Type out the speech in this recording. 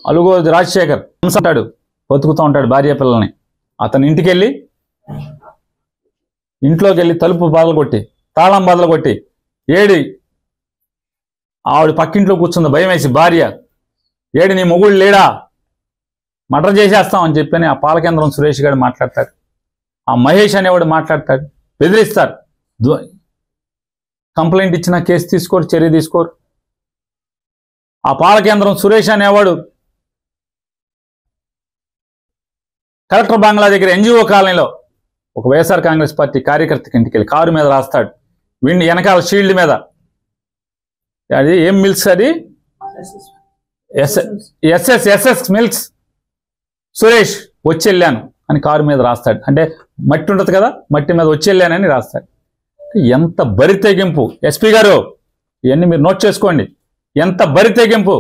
అలుగోజు రాజశేఖర్ అంటాడు, బతుకుతూ ఉంటాడు భార్య పిల్లల్ని. అతని ఇంట్లోకి వెళ్ళి తలుపు బదలు కొట్టి, తాళం బదలు కొట్టి, ఏడి ఆవిడ పక్కింట్లో కూర్చుంది భయం వేసి భార్య, ఏడి నీ మొగుడు లేడా, మర్డర్ చేసేస్తామని చెప్పని ఆ పాలకేంద్రం సురేష్ గారు మాట్లాడతాడు. ఆ మహేష్ అనేవాడు మాట్లాడతాడు, బెదిరిస్తారు. కంప్లైంట్ ఇచ్చిన కేసు తీసుకోరు, చర్య తీసుకోరు. ఆ పాలకేంద్రం సురేష్ అనేవాడు కలెక్టర్ బంగ్లా దగ్గర ఎన్జిఓ కాలనీలో ఒక వైఎస్ఆర్ కాంగ్రెస్ పార్టీ కార్యకర్తకి ఇంటికి వెళ్ళి కారు మీద రాస్తాడు, వీడిని వెనకాల షీల్డ్ మీద, అది ఏం మిల్క్స్, అది ఎస్ఎస్ మిల్క్స్ సురేష్ వచ్చెళ్ళాను అని కారు మీద రాస్తాడు. అంటే మట్టి ఉంటుంది కదా, మట్టి మీద వచ్చెళ్ళానని రాస్తాడు. ఎంత బరి తెగింపు! ఎస్పీ గారు ఇవన్నీ మీరు నోట్ చేసుకోండి. ఎంత బరి తెగింపు!